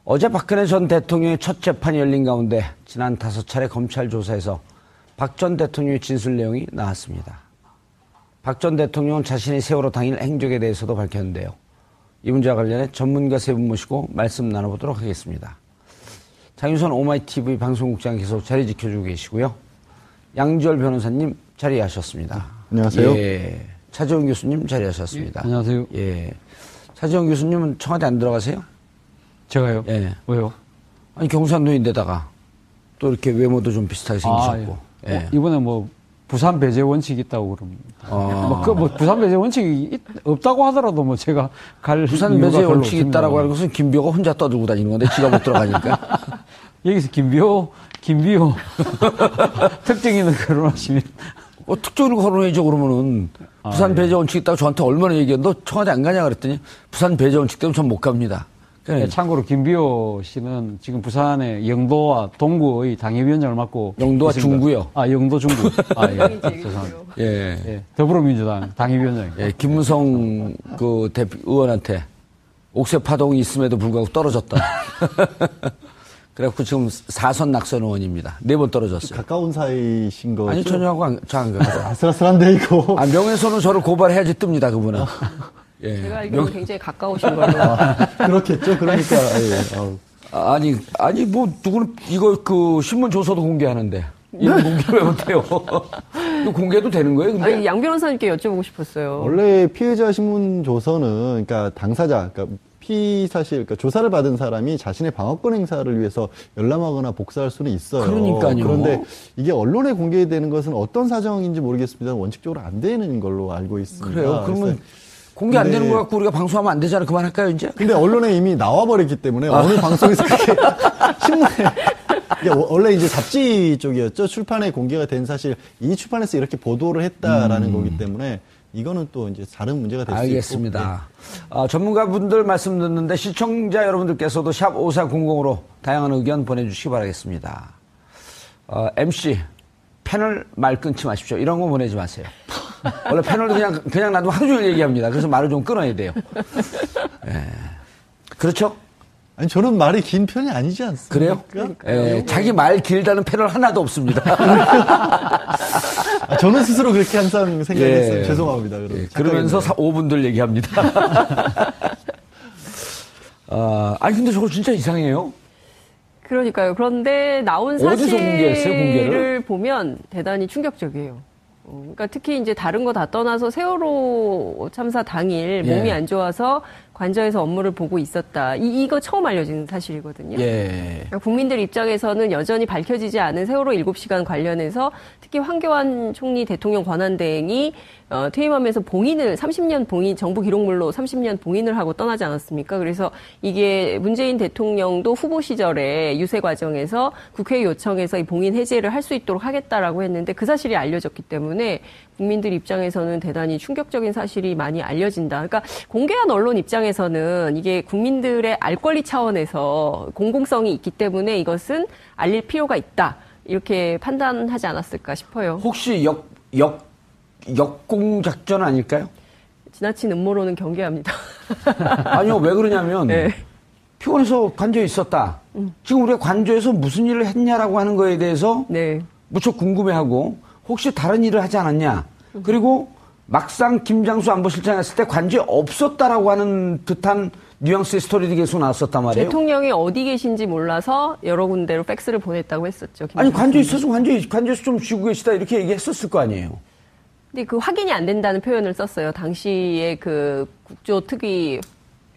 어제 박근혜 전 대통령의 첫 재판이 열린 가운데 지난 5차례 검찰 조사에서 박 전 대통령의 진술 내용이 나왔습니다. 박 전 대통령은 자신의 세월호 당일 행적에 대해서도 밝혔는데요. 이 문제와 관련해 전문가 세 분 모시고 말씀 나눠보도록 하겠습니다. 장윤선 오마이TV 방송국장께서 자리 지켜주고 계시고요. 양지열 변호사님 자리하셨습니다. 안녕하세요. 예, 차재원 교수님 자리하셨습니다. 예, 안녕하세요. 예, 차재원 교수님은 청와대 안 들어가세요? 제가요? 예. 왜요? 아니 경상도인데다가 또 이렇게 외모도 좀 비슷하게 생기셨고. 예. 예. 이번에 뭐 부산 배제 원칙이 있다고 그럽니다. 부산 배제 원칙이 없다고 하더라도 뭐 제가 갈 부산 배제 원칙이 있다라고 하는 것은 김비호가 혼자 떠들고 다니는 건데 지가 못 들어가니까. 여기서 김비호 특정 있는 거론하시면 특정으로 거론해줘 그러면은 부산 배제 원칙 있다고 저한테 얼마나 얘기했는데 너 청와대 안 가냐 그랬더니 부산 배제 원칙 때문에 전 못 갑니다. 네, 참고로 김비호 씨는 지금 부산의 영도와 동구의 당협위원장을 맡고 영도와 있습니다. 중구요? 영도 중구. 예. 죄송합니다. 예. 예. 더불어민주당 당협위원장. 예, 김무성 그 의원한테 옥새 파동이 있음에도 불구하고 떨어졌다. 그래갖고 지금 4선 낙선 의원입니다. 4번 떨어졌어요. 가까운 사이신 거죠? 아니, 전혀하고 저안 가요. 아슬아슬한데, 이거. 명예훼손은 저를 고발해야지 뜹니다, 그분은. 예. 제가 알기로는 굉장히 가까우신 걸로. 그렇겠죠. 그러니까. 예. 아니, 뭐, 누구는, 이거 신문 조서도 공개하는데. 이런 공개를 왜 못해요? 이거 공개도 되는 거예요, 근데? 아니, 양 변호사님께 여쭤보고 싶었어요. 원래 피해자 신문 조서는, 그러니까 당사자, 그러니까 그러니까 조사를 받은 사람이 자신의 방어권 행사를 위해서 열람하거나 복사할 수는 있어요. 그러니까요. 그런데 이게 언론에 공개되는 것은 어떤 사정인지 모르겠습니다. 원칙적으로 안 되는 걸로 알고 있습니다. 그래요? 그러면 공개 안 되는 거 갖고 우리가 방송하면 안 되잖아. 그만할까요, 이제? 근데 언론에 이미 나와버렸기 때문에 어느 방송에서 그렇게 신문에 이게 원래 이제 잡지 쪽이었죠. 출판에 공개가 된 사실 이 출판에서 이렇게 보도를 했다라는 거기 때문에 이거는 또 이제 다른 문제가 될 수 있고. 알겠습니다. 전문가분들 말씀 듣는데 시청자 여러분들께서도 샵 5400으로 다양한 의견 보내주시기 바라겠습니다. MC 패널 말 끊지 마십시오. 이런 거 보내지 마세요. 원래 패널도 그냥 놔두면 하루 종일 얘기합니다. 그래서 말을 좀 끊어야 돼요. 예. 그렇죠? 아니, 저는 말이 긴 편이 아니지 않습니까? 그래요? 예, 자기 말 길다는 패널 하나도 없습니다. 저는 스스로 그렇게 항상 생각했어요. 예. 죄송합니다. 그러면서 5분들 얘기합니다. 아니, 근데 저거 진짜 이상해요. 그러니까요. 그런데 나온 어디서 공개했어요, 공개를? 사실을 보면 대단히 충격적이에요. 그러니까 특히 이제 다른 거 다 떠나서 세월호 참사 당일 몸이 안 좋아서 관저에서 업무를 보고 있었다. 이거 처음 알려진 사실이거든요. 예. 그러니까 국민들 입장에서는 여전히 밝혀지지 않은 세월호 7시간 관련해서 특히 황교안 총리 대통령 권한대행이 퇴임하면서 30년 봉인, 정부 기록물로 30년 봉인을 하고 떠나지 않았습니까? 그래서 이게 문재인 대통령도 후보 시절에 유세 과정에서 국회 요청해서 이 봉인 해제를 할 수 있도록 하겠다라고 했는데 그 사실이 알려졌기 때문에 국민들 입장에서는 대단히 충격적인 사실이 많이 알려진다. 그러니까 공개한 언론 입장에서는 이게 국민들의 알 권리 차원에서 공공성이 있기 때문에 이것은 알릴 필요가 있다. 이렇게 판단하지 않았을까 싶어요. 혹시 역공작전 아닐까요? 지나친 음모론은 경계합니다. 아니요, 왜 그러냐면 네. 피곤해서 관저에 있었다. 지금 우리가 관저에서 무슨 일을 했냐라고 하는 거에 대해서 네. 무척 궁금해하고 혹시 다른 일을 하지 않았냐. 그리고 막상 김장수 안보실장이 했을 때 관저에 없었다라고 하는 듯한 뉘앙스의 스토리들이 계속 나왔었단 말이에요. 대통령이 어디 계신지 몰라서 여러 군데로 팩스를 보냈다고 했었죠. 아니, 관저에 있어서 관저에서 좀 쉬고 계시다 이렇게 얘기했었을 거 아니에요. 근데 그 확인이 안 된다는 표현을 썼어요. 당시에 그 국조특위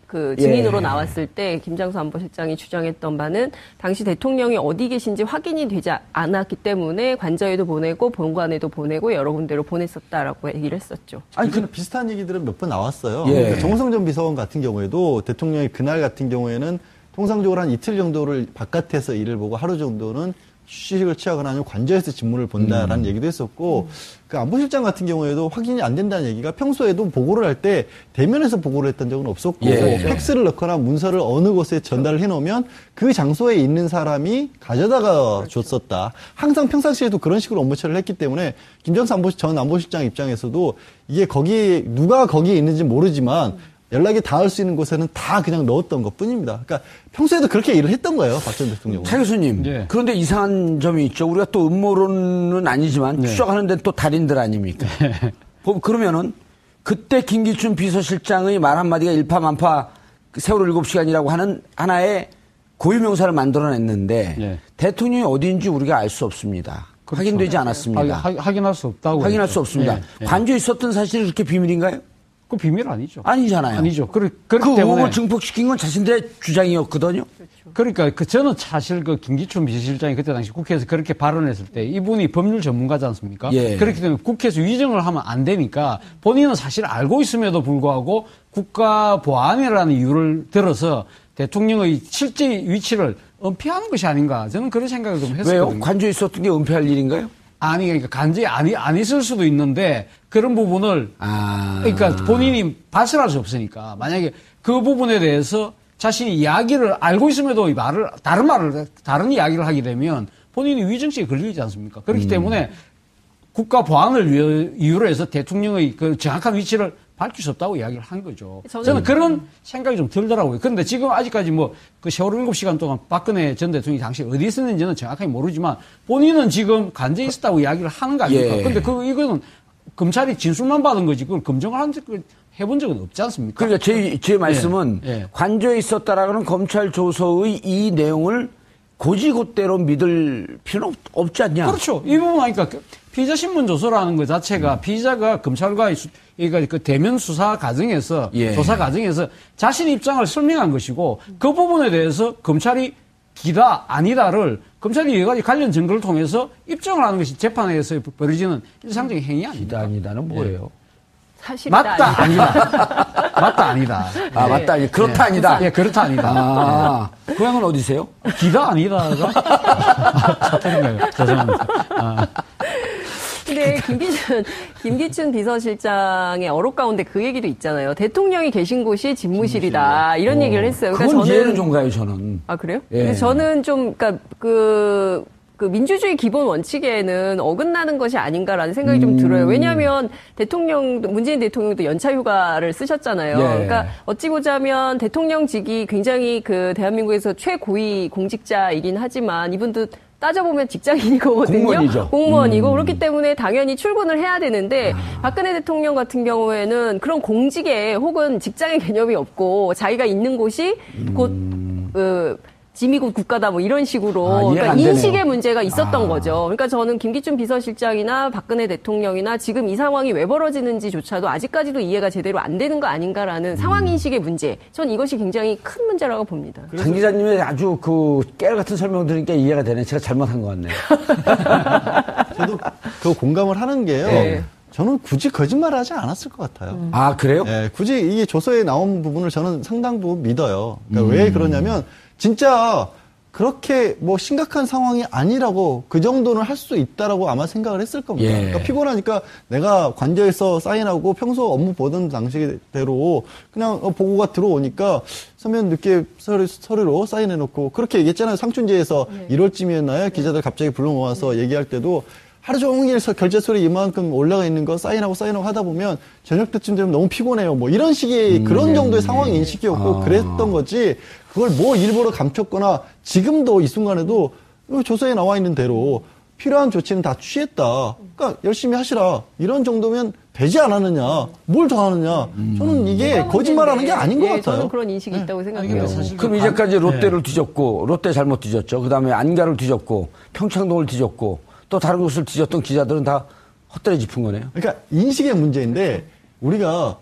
증인으로 나왔을 때 김장수 안보실장이 주장했던 바는 당시 대통령이 어디 계신지 확인이 되지 않았기 때문에 관저에도 보내고 본관에도 보내고 여러 군데로 보냈었다라고 얘기를 했었죠. 아니, 비슷한 얘기들은 몇 번 나왔어요. 예. 그러니까 정호성 전 비서관 같은 경우에도 대통령이 그날 같은 경우에는 통상적으로 한 이틀 정도를 바깥에서 일을 보고 하루 정도는 휴식을 취하거나 아니면 관저에서 직무를 본다라는 얘기도 했었고, 그 안보실장 같은 경우에도 확인이 안 된다는 얘기가 평소에도 보고를 할 때 대면에서 보고를 했던 적은 없었고, 팩스를 넣거나 문서를 어느 곳에 전달을 해놓으면 그 장소에 있는 사람이 가져다가 줬었다. 항상 평상시에도 그런 식으로 업무 처리를 했기 때문에 김정수 전 안보실장 입장에서도 이게 누가 거기에 있는지 모르지만 연락이 닿을 수 있는 곳에는 다 그냥 넣었던 것 뿐입니다. 그러니까 평소에도 그렇게 일을 했던 거예요, 박 전 대통령은. 차 교수님, 예. 그런데 이상한 점이 있죠. 우리가 또 음모론은 아니지만 추적하는 데는 또 달인들 아닙니까? 그러면은 그때 김기춘 비서실장의 말 한마디가 일파만파 세월호 7시간이라고 하는 하나의 고유명사를 만들어냈는데 예. 대통령이 어디인지 우리가 알 수 없습니다. 그렇죠. 확인되지 않았습니다. 확인할 수 없다고. 확인할 수 없습니다. 예, 예. 관저에 있었던 사실이 그렇게 비밀인가요? 그 비밀 아니죠. 아니잖아요. 아니죠. 그렇기 그 때문에. 의혹을 증폭시킨 건 자신들의 주장이었거든요. 그러니까 저는 사실 그 김기춘 비서실장이 그때 당시 국회에서 그렇게 발언했을 때 이분이 법률 전문가지 않습니까? 예. 그렇기 때문에 국회에서 위정을 하면 안 되니까 본인은 사실 알고 있음에도 불구하고 국가보안이라는 이유를 들어서 대통령의 실제 위치를 은폐하는 것이 아닌가 저는 그런 생각을 좀 했었거든요. 왜요? 관저에 있었던 게 은폐할 일인가요? 아니 그러니까 간절히 안 있을 수도 있는데 그런 부분을 그러니까 본인이 발설할 수 없으니까 만약에 그 부분에 대해서 자신이 이야기를 알고 있음에도 다른 이야기를 하게 되면 본인이 위증죄에 걸리지 않습니까? 그렇기 때문에 국가 보안을 이유로 해서 대통령의 그 정확한 위치를 밝힐 수 없다고 이야기를 한 거죠. 저는 그런 생각이 좀 들더라고요. 그런데 지금 아직까지 그 세월호 7시간 동안 박근혜 전 대통령이 당시 어디 있었는지는 정확하게 모르지만 본인은 지금 간제에 있었다고 이야기를 하는 거 아닙니까? 예. 근데 이거는 검찰이 진술만 받은 거지 그걸 검증을 해본 적은 없지 않습니까? 그러니까 제 말씀은 예. 관저에 있었다라는 검찰 조서의 이 내용을 고지고대로 믿을 필요는 없지 않냐? 그렇죠. 이 부분 하니까 피의자 신문 조서라는 것 자체가 피의자가 검찰과의 그러니까 그 대면 수사 과정에서 예. 조사 과정에서 자신의 입장을 설명한 것이고 그 부분에 대해서 검찰이 기다 아니다를 검찰이 여러 가지 관련 증거를 통해서 입증을 하는 것이 재판에서 벌어지는 일상적인 행위 아닙니까? 기다 아니다는 뭐예요? 사실이다. 맞다 아니다. 맞다 아니다. 아, 맞다 아니다. 그렇다 아니다. 예, 그렇다 아니다. 아, 고향은 어디세요? 기다 아니다가 사투리인가요? 죄송합니다. 근데 김기춘 비서실장의 어록 가운데 그 얘기도 있잖아요. 대통령이 계신 곳이 집무실이다. 이런 얘기를 했어요. 그건 이해는 좀 가요, 저는. 아, 그래요? 예. 근데 저는 좀, 그러니까 그 민주주의 기본 원칙에는 어긋나는 것이 아닌가라는 생각이 좀 들어요. 왜냐하면 문재인 대통령도 연차 휴가를 쓰셨잖아요. 예. 그러니까 어찌 보자면 대통령직이 굉장히 그 대한민국에서 최고위 공직자이긴 하지만 이분도 따져보면 직장인이거든요. 공무원이죠. 공무원이고 그렇기 때문에 당연히 출근을 해야 되는데 박근혜 대통령 같은 경우에는 그런 공직에 혹은 직장의 개념이 없고 자기가 있는 곳이 곧 짐이 곧 국가다 뭐 이런 식으로 그러니까 인식의 문제가 있었던 거죠. 그러니까 저는 김기춘 비서실장이나 박근혜 대통령이나 지금 이 상황이 왜 벌어지는지조차도 아직까지도 이해가 제대로 안 되는 거 아닌가라는 상황 인식의 문제. 전 이것이 굉장히 큰 문제라고 봅니다. 장 기자님의 아주 깨알 같은 설명 들으니까 이해가 되네. 제가 잘못한 것 같네요. 저도 그 공감을 하는 게요. 네. 저는 굳이 거짓말을 하지 않았을 것 같아요. 아, 그래요? 예, 굳이 이 조서에 나온 부분을 저는 상당 부분 믿어요. 그러니까 왜 그러냐면 진짜 그렇게 뭐 심각한 상황이 아니라고 그 정도는 할 수 있다라고 아마 생각을 했을 겁니다. 예. 그러니까 피곤하니까 내가 관저에서 사인하고 평소 업무 보던 방식대로 그냥 보고가 들어오니까 서면 늦게 서류로 사인해놓고 그렇게 얘기했잖아요. 상춘제에서 1월쯤이었나요? 기자들 갑자기 불러 모아서 얘기할 때도 하루 종일 결제 서류 이만큼 올라가 있는 거 사인하고 하다 보면 저녁 때쯤 되면 너무 피곤해요. 뭐 이런 식의 그런 정도의 상황 인식이었고 그랬던 거지 그걸 뭐 일부러 감췄거나 지금도 이 순간에도 조서에 나와 있는 대로 필요한 조치는 다 취했다. 그러니까 열심히 하시라. 이런 정도면 되지 않았느냐. 뭘 더 하느냐. 저는 이게 거짓말하는 게 아닌 것 같아요. 저는 그런 인식이 있다고 생각해요. 그럼 이제까지 롯데를 뒤졌고 롯데 잘못 뒤졌죠. 그다음에 안가를 뒤졌고 평창동을 뒤졌고 또 다른 곳을 뒤졌던 기자들은 다 헛다리 짚은 거네요. 그러니까 인식의 문제인데 우리가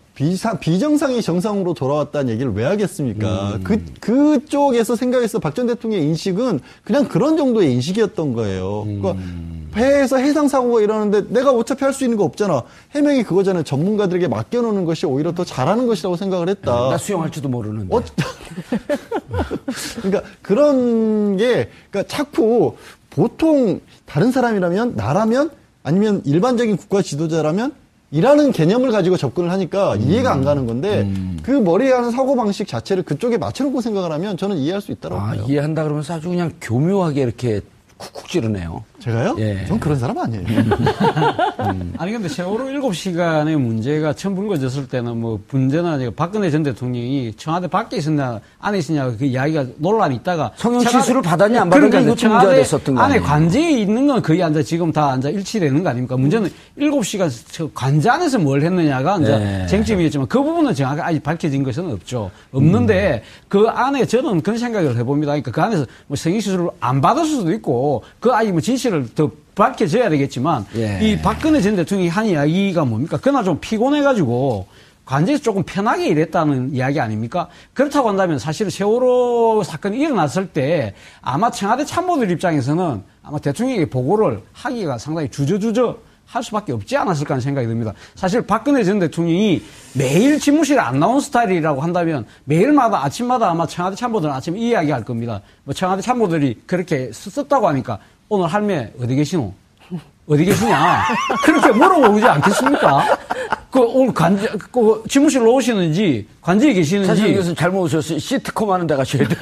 비정상이 정상으로 돌아왔다는 얘기를 왜 하겠습니까? 그쪽에서 생각해서 박 전 대통령의 인식은 그냥 그런 정도의 인식이었던 거예요. 그러니까 배에서 해상 사고가 일어나는데 내가 어차피 할 수 있는 거 없잖아. 해명이 그거잖아요. 전문가들에게 맡겨놓는 것이 오히려 더 잘하는 것이라고 생각을 했다. 나 수영할지도 모르는데. 그러니까 그런 게 그러니까 자꾸 보통 다른 사람이라면 나라면 아니면 일반적인 국가 지도자라면 이라는 개념을 가지고 접근을 하니까 이해가 안 가는 건데 그 머리에 하는 사고방식 자체를 그쪽에 맞춰놓고 생각을 하면 저는 이해할 수 있다고 봐요. 이해한다 그러면서 아주 그냥 교묘하게 이렇게 쿡쿡 찌르네요. 제가요? 예. 전 그런 사람 아니에요. 아니, 근데 세월호 7시간의 문제가 처음 불거졌을 때는 뭐, 문제는 박근혜 전 대통령이 청와대 밖에 있었냐, 안에 있었냐, 그 이야기가 논란이 있다가. 성형시술을 받았냐, 안 받았냐, 이것도 문제가 청와대 됐었던 거 안에 아니에요? 관제에 있는 건 거의 지금 다 일치되는 거 아닙니까? 문제는 7시간 관제 안에서 뭘 했느냐가 네. 쟁점이었지만 그 부분은 정확하게 아직 밝혀진 것은 없죠. 없는데 그 안에 저는 그런 생각을 해봅니다. 그러니까 그 안에서 뭐 성형시술을 안 받을 수도 있고 그 아직 뭐 진실을 더 밝혀져야 되겠지만 예. 이 박근혜 전 대통령이 한 이야기가 뭡니까? 그날 좀 피곤해가지고 관제에서 조금 편하게 일했다는 이야기 아닙니까? 그렇다고 한다면 사실 세월호 사건이 일어났을 때 아마 청와대 참모들 입장에서는 아마 대통령에게 보고를 하기가 상당히 주저주저 할 수밖에 없지 않았을까 하는 생각이 듭니다. 사실 박근혜 전 대통령이 매일 집무실에 안 나온 스타일이라고 한다면 매일마다 아침마다 아마 청와대 참모들은 아침에 이 이야기 할 겁니다. 뭐 청와대 참모들이 그렇게 썼다고 하니까 오늘 할매 어디 계시노? 어디 계시냐? 그렇게 물어보지 않겠습니까? 오늘 집무실로 오시는지, 관제에 계시는지. 사실 이것은 잘못 오셨어요. 시트콤 하는 데 가셔야 돼.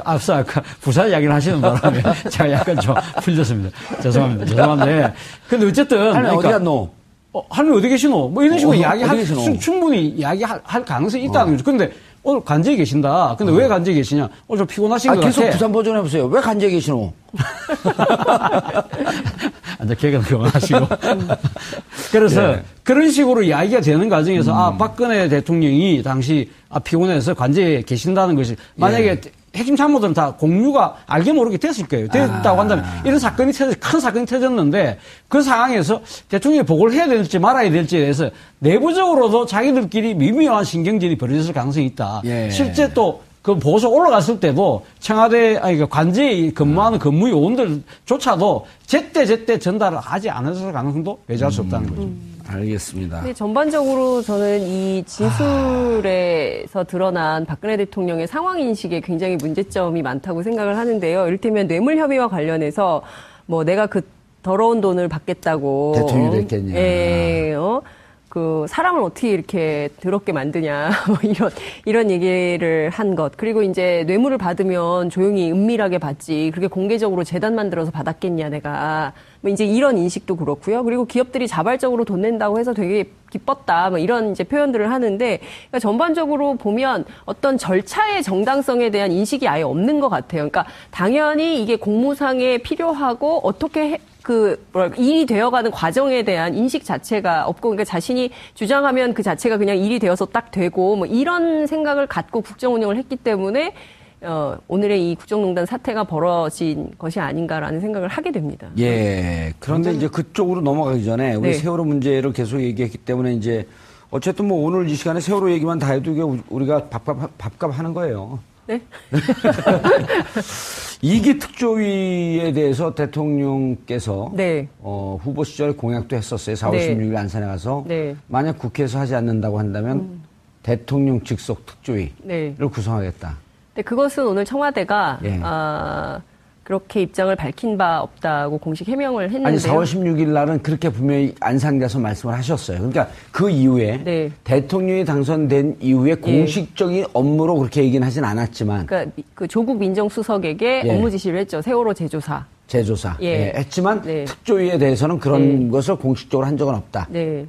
앞서 아까 부산 이야기를 하시는 바람에 제가 약간 좀 풀렸습니다. 죄송합니다. 죄송한데. 근데 어쨌든. 할매 어디 갔노? 할매 어디 계시노? 뭐 이런 식으로 계시노? 충분히 이야기할 가능성이 있다는 거죠. 근데 오늘 관제에 계신다. 근데 왜 관제에 계시냐? 오늘 좀 피곤하신 것 같아. 계속 부산 버전 해보세요. 왜 관제에 계시노? 이제 개그는 그만하시고. 그래서 예. 그런 식으로 이야기가 되는 과정에서 박근혜 대통령이 당시 피곤해서 관제에 계신다는 것이 만약에 핵심 참모들은 다 공유가 알게 모르게 됐을 거예요. 됐다고 한다면 이런 사건이 큰 사건이 터졌는데 그 상황에서 대통령이 보고를 해야 될지 말아야 될지에 대해서 내부적으로도 자기들끼리 미묘한 신경질이 벌어졌을 가능성이 있다. 예. 실제 또 그 보고서 올라갔을 때도 청와대 관제에 근무하는 근무 요원들조차도 제때 전달을 하지 않았을 가능성도 배제할 수 없다는 거죠. 알겠습니다. 근데 전반적으로 저는 이 진술에서 드러난 박근혜 대통령의 상황 인식에 굉장히 문제점이 많다고 생각을 하는데요. 이를테면 뇌물 혐의와 관련해서 뭐 내가 그 더러운 돈을 받겠다고 대통령이 됐겠냐. 그 사람을 어떻게 이렇게 더럽게 만드냐 뭐 이런 얘기를 한 것. 그리고 이제 뇌물을 받으면 조용히 은밀하게 받지 그렇게 공개적으로 재단 만들어서 받았겠냐 내가 뭐 이제 이런 인식도 그렇고요. 그리고 기업들이 자발적으로 돈 낸다고 해서 되게 기뻤다 뭐 이런 이제 표현들을 하는데 그러니까 전반적으로 보면 어떤 절차의 정당성에 대한 인식이 아예 없는 것 같아요. 그러니까 당연히 이게 공무상에 필요하고 어떻게 일이 되어가는 과정에 대한 인식 자체가 없고, 그러니까 자신이 주장하면 그 자체가 그냥 일이 되어서 딱 되고, 뭐 이런 생각을 갖고 국정 운영을 했기 때문에, 오늘의 이 국정농단 사태가 벌어진 것이 아닌가라는 생각을 하게 됩니다. 예. 그런데 이제 그쪽으로 넘어가기 전에 우리 네. 세월호 문제를 계속 얘기했기 때문에 이제 어쨌든 뭐 오늘 이 시간에 세월호 얘기만 다 해도 이게 우리가 밥값 하는 거예요. 네? 2기 특조위에 대해서 대통령께서 네. 후보 시절에 공약도 했었어요. 4월 네. 16일 안산에 가서 네. 만약 국회에서 하지 않는다고 한다면 대통령 직속 특조위를 네. 구성하겠다. 근데 그것은 오늘 청와대가, 예. 그렇게 입장을 밝힌 바 없다고 공식 해명을 했는데요. 아니 4월 16일 날은 그렇게 분명히 안산 가서 말씀을 하셨어요. 그러니까 그 이후에 네. 대통령이 당선된 이후에 공식적인 업무로 그렇게 얘기는 하진 않았지만 그러니까 그 조국 민정수석에게 예. 업무 지시를 했죠. 세월호 재조사. 재조사 예. 했지만 네. 특조위에 대해서는 그런 것을 공식적으로 한 적은 없다. 네.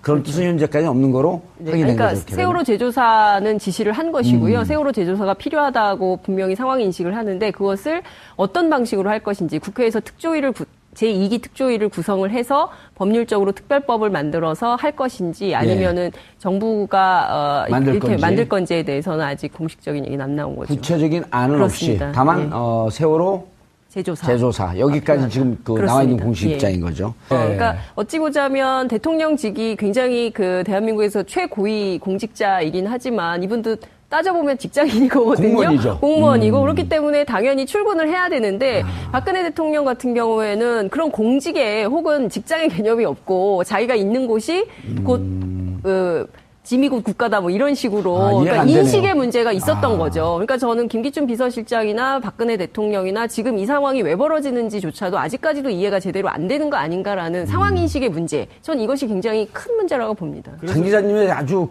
그런 뜻은 현재까지 없는 거로 네, 확인된 그러니까 거죠. 세월호 재조사는 지시를 한 것이고요. 세월호 재조사가 필요하다고 분명히 상황 인식을 하는데 그것을 어떤 방식으로 할 것인지 국회에서 제2기 특조위를 구성을 해서 법률적으로 특별법을 만들어서 할 것인지 아니면은 정부가 이렇게 만들 건지에 대해서는 아직 공식적인 얘기는 안 나온 거죠. 구체적인 안은 그렇습니다. 없이 다만 세월호 재조사 여기까지 지금 나와 있는 공식 입장인 거죠. 그러니까 어찌 보자면 대통령직이 굉장히 그 대한민국에서 최고위 공직자이긴 하지만 이분도 따져보면 직장인이거든요. 공무원이죠. 공무원이고 그렇기 때문에 당연히 출근을 해야 되는데 박근혜 대통령 같은 경우에는 그런 공직에 혹은 직장의 개념이 없고 자기가 있는 곳이 곧 지미국 국가다 뭐 이런 식으로 그러니까 인식의 문제가 있었던 거죠. 그러니까 저는 김기춘 비서실장이나 박근혜 대통령이나 지금 이 상황이 왜 벌어지는지조차도 아직까지도 이해가 제대로 안 되는 거 아닌가라는 상황 인식의 문제. 전 이것이 굉장히 큰 문제라고 봅니다. 장 기자님의 아주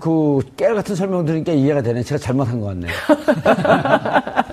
깨알 같은 설명 들으니까 이해가 되네. 제가 잘못한 것 같네요.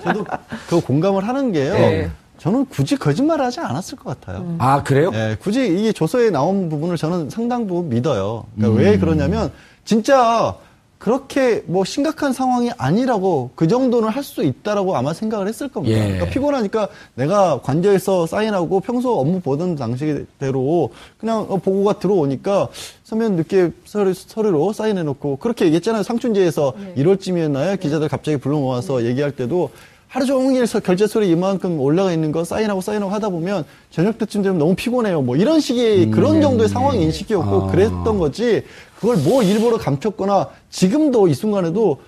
저도 그 공감을 하는 게요. 네. 저는 굳이 거짓말을 하지 않았을 것 같아요. 아, 그래요? 예, 굳이 이게 조서에 나온 부분을 저는 상당 부분 믿어요. 그러니까 왜 그러냐면 진짜 그렇게 뭐 심각한 상황이 아니라고 그 정도는 할 수 있다라고 아마 생각을 했을 겁니다. 예. 그러니까 피곤하니까 내가 관저에서 사인하고 평소 업무 보던 방식대로 그냥 보고가 들어오니까 서면 늦게 서류로 사인해놓고 그렇게 얘기했잖아요. 상춘제에서 1월쯤이었나요? 기자들 갑자기 불러 모아서 얘기할 때도 하루 종일 결제 서류 이만큼 올라가 있는 거 사인하고 하다 보면 저녁 때쯤 되면 너무 피곤해요. 뭐 이런 식의 그런 정도의 상황 인식이었고 그랬던 거지. 그걸 뭐 일부러 감췄거나 지금도 이 순간에도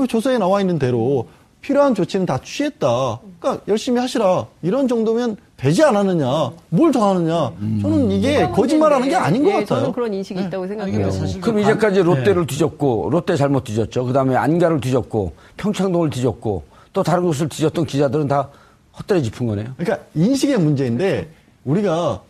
조서에 나와 있는 대로 필요한 조치는 다 취했다. 그러니까 열심히 하시라. 이런 정도면 되지 않았느냐. 뭘 더 하느냐. 저는 이게 거짓말하는 게 아닌 것 같아요. 저는 그런 인식이 있다고 생각해요. 그럼 이제까지 롯데를 뒤졌고, 롯데 잘못 뒤졌죠. 그 다음에 안가를 뒤졌고, 평창동을 뒤졌고, 또 다른 곳을 뒤졌던 기자들은 다 헛다리 짚은 거네요. 그러니까 인식의 문제인데 우리가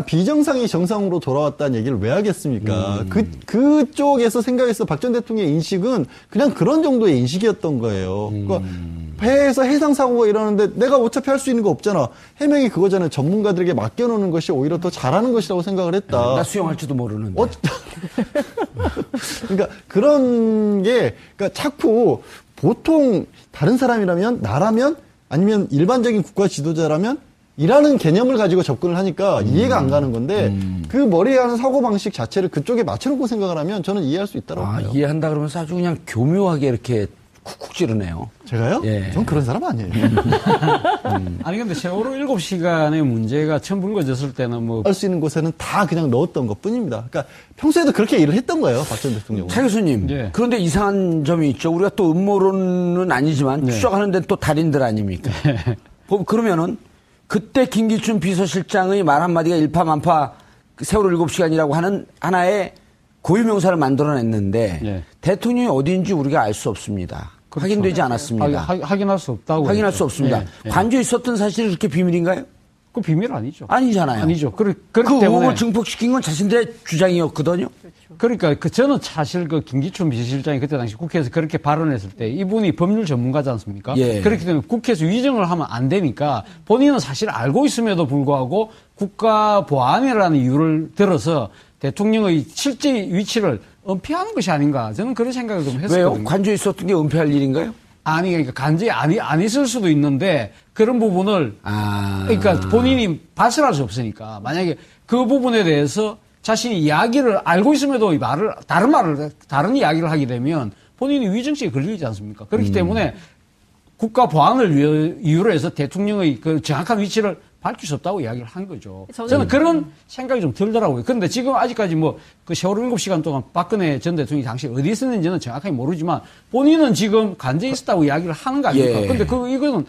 비정상이 정상으로 돌아왔다는 얘기를 왜 하겠습니까? 그쪽에서 생각해서 박 전 대통령의 인식은 그냥 그런 정도의 인식이었던 거예요. 그러니까 배에서 해상 사고가 일어나는데 내가 어차피 할 수 있는 거 없잖아. 해명이 그거잖아요. 전문가들에게 맡겨놓는 것이 오히려 더 잘하는 것이라고 생각을 했다. 나 수영할지도 모르는데. 그러니까 그런 게 그러니까 자꾸 보통 다른 사람이라면 나라면 아니면 일반적인 국가 지도자라면 이라는 개념을 가지고 접근을 하니까 이해가 안 가는 건데 그 머리에 하는 사고방식 자체를 그쪽에 맞춰놓고 생각을 하면 저는 이해할 수 있다고 봐요. 이해한다 그러면서 아주 그냥 교묘하게 이렇게 쿡쿡 찌르네요. 제가요? 예. 전 그런 사람 아니에요. 아니 근데 세월호 7시간의 문제가 처음 불거졌을 때는 뭐 할 수 있는 곳에는 다 그냥 넣었던 것 뿐입니다. 그러니까 평소에도 그렇게 일을 했던 거예요. 박 전 대통령은. 차 교수님. 예. 그런데 이상한 점이 있죠. 우리가 또 음모론은 아니지만 추적하는 데는 또 달인들 아닙니까? 그러면은 그때 김기춘 비서실장의 말 한마디가 일파만파 세월호 7시간이라고 하는 하나의 고유명사를 만들어냈는데 예. 대통령이 어디인지 우리가 알 수 없습니다. 그렇죠. 확인되지 않았습니다. 확인할 수 없다고. 확인할 그랬죠. 수 없습니다. 예. 관저에 있었던 사실이 그렇게 비밀인가요? 그 비밀 아니죠. 아니잖아요. 아니죠. 그렇기 그 때문에 의혹을 증폭시킨 건 자신들의 주장이었거든요. 그러니까 저는 사실 그 김기춘 비서실장이 그때 당시 국회에서 그렇게 발언했을 때 이분이 법률 전문가지 않습니까? 예. 그렇기 때문에 국회에서 위정을 하면 안 되니까 본인은 사실 알고 있음에도 불구하고 국가보안이라는 이유를 들어서 대통령의 실제 위치를 은폐하는 것이 아닌가 저는 그런 생각을 좀 했었거든요. 왜요? 관저에 있었던 게 은폐할 일인가요? 아니 그러니까 간접히 안 있을 수도 있는데 그런 부분을 그러니까 본인이 발설할 수 없으니까 만약에 그 부분에 대해서 자신이 이야기를 알고 있음에도 다른 이야기를 하게 되면 본인이 위증죄에 걸리지 않습니까? 그렇기 때문에 국가 보안을 이유로 해서 대통령의 그 정확한 위치를 밝힐 수 없다고 이야기를 한 거죠. 저는 그런 생각이 좀 들더라고요. 그런데 지금 아직까지 뭐 그 세월호 7시간 동안 박근혜 전 대통령이 당시 어디 있었는지는 정확하게 모르지만 본인은 지금 간제에 있었다고 이야기를 하는 거 아닙니까? 예. 근데 이거는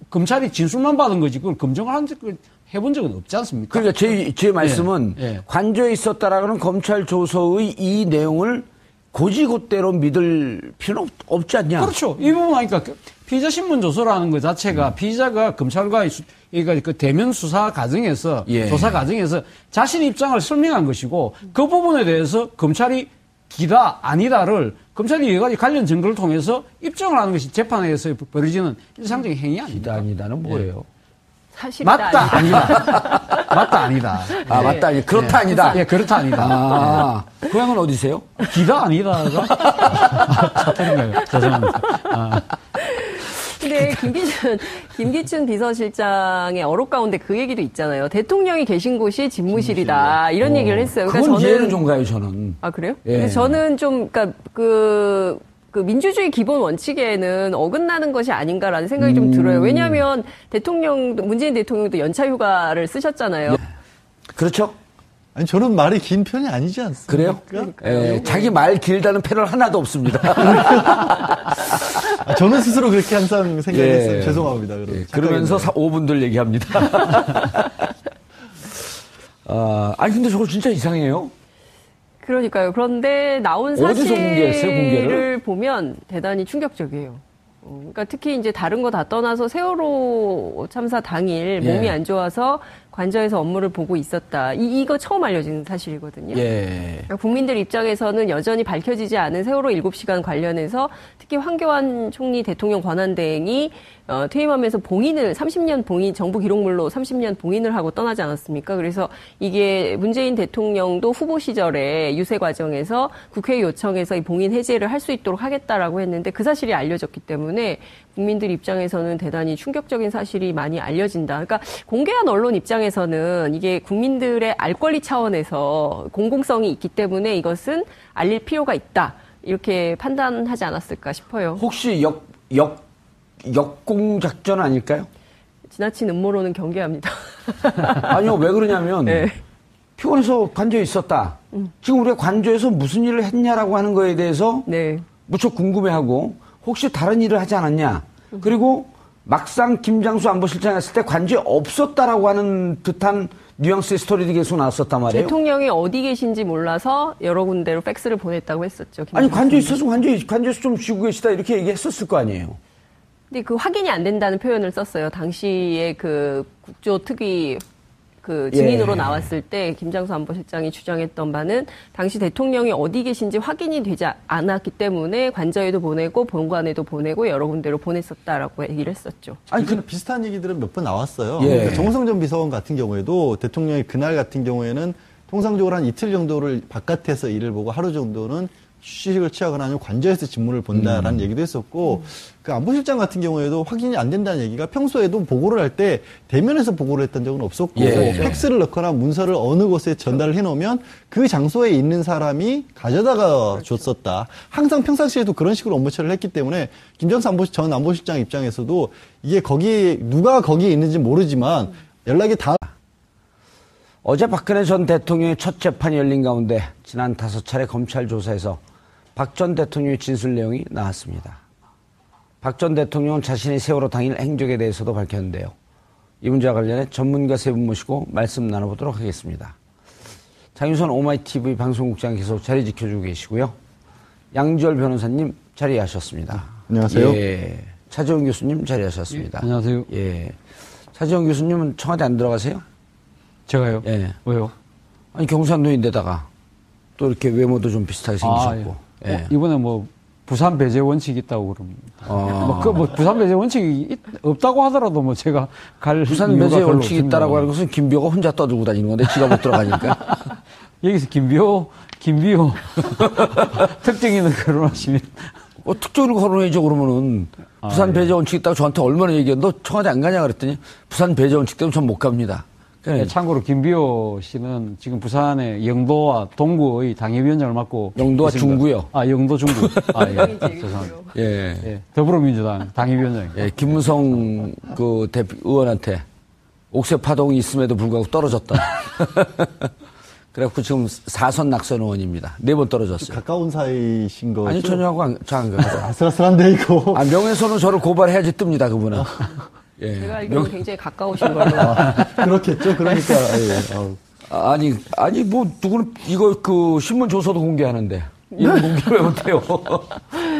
검찰이 진술만 받은 거지 그걸 검증을 해본 적은 없지 않습니까? 그러니까 제 말씀은 예. 관저에 있었다라는 검찰 조서의 이 내용을 고지고대로 믿을 필요는 없지 않냐? 그렇죠. 이 부분 하니까 피의자 신문 조서라는 것 자체가 피의자가 검찰과의 그 대면 수사 과정에서 예. 조사 과정에서 자신의 입장을 설명한 것이고 그 부분에 대해서 검찰이 기다 아니다를 검찰이 여러 가지 관련 증거를 통해서 입증을 하는 것이 재판에서 벌어지는 일상적인 행위 아닙니까? 기다 아니다는 뭐예요? 사실이다. 맞다 아니다. 맞다 아니다. 아, 맞다 아니다. 그렇다 아니다. 예, 그렇다 아니다. 고향은 어디세요? 기다 아니다가 사투리인가요? 죄송합니다. 근데 김기춘 비서실장의 어록 가운데 그 얘기도 있잖아요. 대통령이 계신 곳이 집무실이다. 이런 얘기를 했어요. 그건 그러니까 이해는 좀 가요, 저는. 아, 그래요? 예. 근데 저는 좀, 그러니까 그 민주주의 기본 원칙에는 어긋나는 것이 아닌가라는 생각이 좀 들어요. 왜냐하면 문재인 대통령도 연차 휴가를 쓰셨잖아요. 예. 그렇죠? 아니 저는 말이 긴 편이 아니지 않습니까? 그래요? 예, 자기 말 길다는 패널 하나도 없습니다. 저는 스스로 그렇게 항상 생각했어요. 예. 죄송합니다. 그러면서 5분들 얘기합니다. 아니 근데 저거 진짜 이상해요. 그러니까요. 그런데 나온 어디서 사실을 공개했어요, 공개를? 보면 대단히 충격적이에요. 그러니까 특히 이제 다른 거 다 떠나서 세월호 참사 당일 예. 몸이 안 좋아서 관저에서 업무를 보고 있었다. 이거 처음 알려진 사실이거든요. 예. 국민들 입장에서는 여전히 밝혀지지 않은 세월호 7시간 관련해서 특히 황교안 총리 대통령 권한대행이 퇴임하면서 30년 봉인, 정부 기록물로 30년 봉인을 하고 떠나지 않았습니까? 그래서 이게 문재인 대통령도 후보 시절에 유세 과정에서 국회 요청해서 이 봉인 해제를 할 수 있도록 하겠다라고 했는데 그 사실이 알려졌기 때문에 국민들 입장에서는 대단히 충격적인 사실이 많이 알려진다. 그러니까 공개한 언론 입장에서는 이게 국민들의 알 권리 차원에서 공공성이 있기 때문에 이것은 알릴 필요가 있다. 이렇게 판단하지 않았을까 싶어요. 혹시 역공 작전 아닐까요? 지나친 음모론은 경계합니다. 아니요, 왜 그러냐면 네. 피곤해서 관저에 있었다. 지금 우리가 관저에서 무슨 일을 했냐라고 하는 거에 대해서 네. 무척 궁금해하고 혹시 다른 일을 하지 않았냐. 그리고 막상 김장수 안보실장이 했을 때 관저에 없었다라고 하는 듯한 뉘앙스의 스토리들이 계속 나왔었단 말이에요. 대통령이 어디 계신지 몰라서 여러 군데로 팩스를 보냈다고 했었죠. 아니 관저에 있어서 관저에서 좀 쉬고 계시다 이렇게 얘기했었을 거 아니에요. 근데 그 확인이 안 된다는 표현을 썼어요. 당시에 그 국조특위 그 증인으로 나왔을 때 김장수 안보실장이 주장했던 바는 당시 대통령이 어디 계신지 확인이 되지 않았기 때문에 관저에도 보내고 본관에도 보내고 여러 군데로 보냈었다라고 얘기를 했었죠. 아니 비슷한 얘기들은 몇 번 나왔어요. 예. 그러니까 정호성 전 비서관 같은 경우에도 대통령이 그날 같은 경우에는 통상적으로 한 이틀 정도를 바깥에서 일을 보고 하루 정도는 휴식을 취하거나 아니면 관저에서 직무를 본다라는 얘기도 했었고, 그 안보실장 같은 경우에도 확인이 안 된다는 얘기가 평소에도 보고를 할 때 대면에서 보고를 했던 적은 없었고, 팩스를 넣거나 문서를 어느 곳에 전달을 해놓으면 그 장소에 있는 사람이 가져다가 줬었다. 항상 평상시에도 그런 식으로 업무 처리를 했기 때문에 김정수 전 안보실장 입장에서도 이게 누가 거기에 있는지 모르지만 연락이 다. 어제 박근혜 전 대통령의 첫 재판이 열린 가운데 지난 5차례 검찰 조사에서 박 전 대통령의 진술 내용이 나왔습니다. 박 전 대통령은 자신의 세월호 당일 행적에 대해서도 밝혔는데요. 이 문제와 관련해 전문가 세 분 모시고 말씀 나눠보도록 하겠습니다. 장윤선 오마이TV 방송국장 계속 자리 지켜주고 계시고요. 양지열 변호사님 자리하셨습니다. 안녕하세요. 예. 차재원 교수님 자리하셨습니다. 예, 안녕하세요. 예. 차재원 교수님은 청와대 안 들어가세요? 제가요? 예. 왜요? 아니 경상도인데다가 또 이렇게 외모도 좀 비슷하게 생기셨고. 예. 예. 이번에 부산 배제 원칙 있다고 그럽니다. 부산 배제 원칙이 없다고 하더라도 제가 갈 부산 배제 원칙이 있다라고 하는 것은 김비호가 혼자 떠들고 다니는 건데 지가 못 들어가니까. 여기서 김비호 특정 있는 결혼하시면 특정을 거론해줘 그러면은 부산 배제 원칙 있다고 저한테 얼마나 얘기해. 너 청와대 안 가냐 그랬더니 부산 배제 원칙 때문에 전 못 갑니다. 네, 참고로 김비호 씨는 지금 부산의 영도와 동구의 당협위원장을 맡고 영도와 있습니다. 중구요. 영도 중구. 예. 죄송합니다. 예. 예. 더불어민주당 당협위원장. 예, 김무성 그 의원한테 옥새 파동이 있음에도 불구하고 떨어졌다. 그래갖고 지금 4선 낙선 의원입니다. 4번 떨어졌어요. 가까운 사이신 거죠? 아니 전혀 하고 저안 가요. 아슬아슬한데 이거. 명예훼손은 저를 고발해야지 뜹니다 그분은. 예. 제가 알기로는 굉장히 가까우신 걸로. 그렇겠죠. 그러니까. 아니 뭐 누구는 이거 그 신문 조서도 공개하는데 이런 공개를 왜 못해요?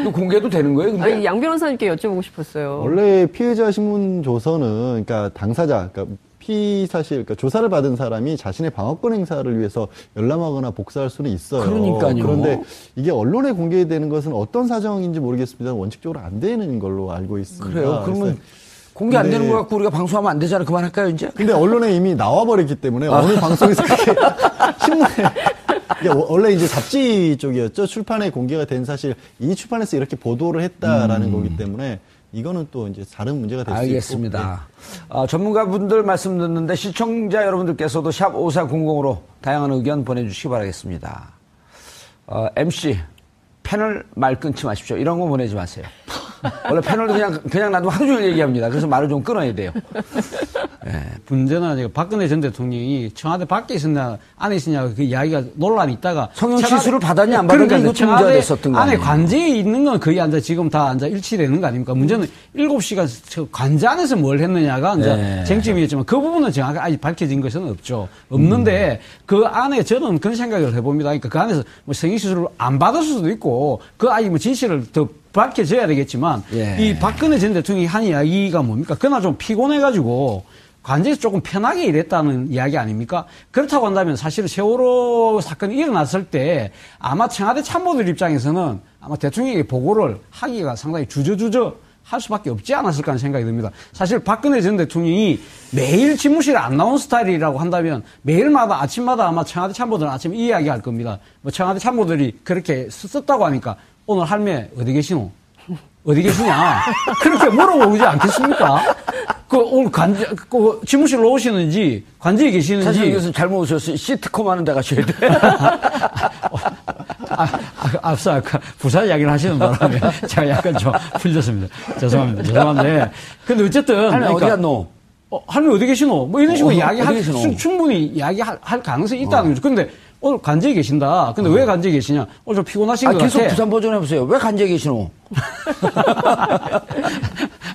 이거 공개도 되는 거예요? 근데 아니, 양 변호사님께 여쭤보고 싶었어요. 원래 피해자 신문 조서는 그러니까 당사자, 그러니까 그러니까 조사를 받은 사람이 자신의 방어권 행사를 위해서 열람하거나 복사할 수는 있어요. 그러니까요. 그런데 이게 언론에 공개되는 것은 어떤 사정인지 모르겠습니다. 원칙적으로 안 되는 걸로 알고 있습니다. 그래요. 그러면 공개 안 되는 거 갖고 우리가 방송하면 안 되잖아. 그만할까요, 이제? 근데 언론에 이미 나와버렸기 때문에 어느 방송에서 그렇게 신문에 이게 원래 이제 잡지 쪽이었죠. 출판에 공개가 된 사실 이 출판에서 이렇게 보도를 했다라는 거기 때문에 이거는 또 이제 다른 문제가 될 수 있고. 알겠습니다. 전문가분들 말씀 듣는데 시청자 여러분들께서도 샵 5400으로 다양한 의견 보내주시기 바라겠습니다. MC 패널 말 끊지 마십시오. 이런 거 보내지 마세요. 원래 패널도 그냥 놔두면 하루 종일 얘기합니다. 그래서 말을 좀 끊어야 돼요. 네. 문제는 박근혜 전 대통령이 청와대 밖에 있었냐 안에 있었냐 그 이야기가 논란이 있다가 성형 시술을 받았냐 안 받았냐 이거 좀 문제가 됐었던 거 안에 아니에요. 관제에 있는 건 거의 지금 다 일치되는 거 아닙니까? 문제는 7시간 관제 안에서 뭘 했느냐가 네. 쟁점이었지만 그 부분은 정확하게 아직 밝혀진 것은 없는데 그 안에 저는 그런 생각을 해봅니다. 그러니까 그 안에서 뭐 성형 시술을 안 받을 수도 있고 그 아직 뭐 진실을 더 밝혀져야 되겠지만 이 박근혜 전 대통령이 한 이야기가 뭡니까? 그날 좀 피곤해가지고 관제에서 조금 편하게 일했다는 이야기 아닙니까? 그렇다고 한다면 사실 세월호 사건이 일어났을 때 아마 청와대 참모들 입장에서는 아마 대통령에게 보고를 하기가 상당히 주저주저 할 수밖에 없지 않았을까 하는 생각이 듭니다. 사실 박근혜 전 대통령이 매일 집무실에 안 나온 스타일이라고 한다면 매일마다 아침마다 아마 청와대 참모들은 아침 이 이야기 할 겁니다. 뭐 청와대 참모들이 그렇게 썼다고 하니까 오늘 할매 어디 계시노? 어디 계시냐? 그렇게 물어보지 않겠습니까? 오늘 집무실로 오시는지, 관제에 계시는지. 사실 이것은 잘못 오셨어요. 시트콤 하는 데 가셔야 돼. 앞서 아까 부산 이야기를 하시는 바람에 제가 약간 좀 풀렸습니다. 죄송한데. 근데 어쨌든. 할매 어디 갔노? 할매 어디 계시노? 뭐 이런 식으로 충분히 이야기할 가능성이 있다는 거죠. 근데 오늘 관제에 계신다. 근데 왜 관제에 계시냐? 오늘 좀 피곤하신 것 계속 같아. 부산 버전 해보세요. 왜 관제에 계시노?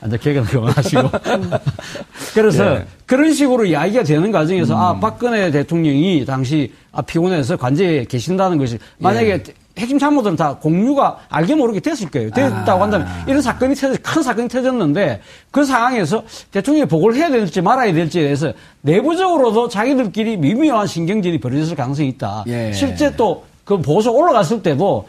이제 개그는 그만하시고. 그래서 그런 식으로 이야기가 되는 과정에서 박근혜 대통령이 당시 피곤해서 관제에 계신다는 것이 만약에 핵심 참모들은 다 공유가 알게 모르게 됐을 거예요. 됐다고 한다면 이런 사건이 큰 사건이 터졌는데 그 상황에서 대통령이 보고를 해야 될지 말아야 될지에 대해서 내부적으로도 자기들끼리 미묘한 신경전이 벌어졌을 가능성이 있다. 실제 또 그 보고서 올라갔을 때도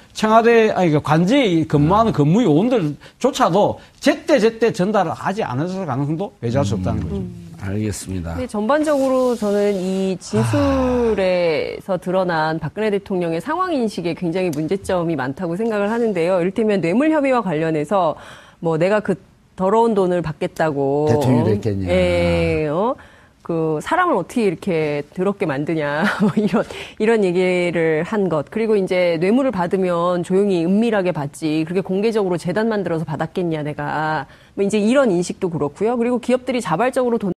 관제에 근무하는 근무 요원들조차도 제때 전달을 하지 않았을 가능성도 배제할 수 없다는 거죠. 알겠습니다. 근데 전반적으로 저는 이 진술에서 드러난 박근혜 대통령의 상황 인식에 굉장히 문제점이 많다고 생각을 하는데요. 이를테면 뇌물 혐의와 관련해서 뭐 내가 그 더러운 돈을 받겠다고 대통령이 됐겠냐. 사람을 어떻게 이렇게 더럽게 만드냐, 뭐 이런 얘기를 한 것. 그리고 이제 뇌물을 받으면 조용히 은밀하게 받지. 그렇게 공개적으로 재단 만들어서 받았겠냐, 내가. 뭐 이제 이런 인식도 그렇고요. 그리고 기업들이 자발적으로 돈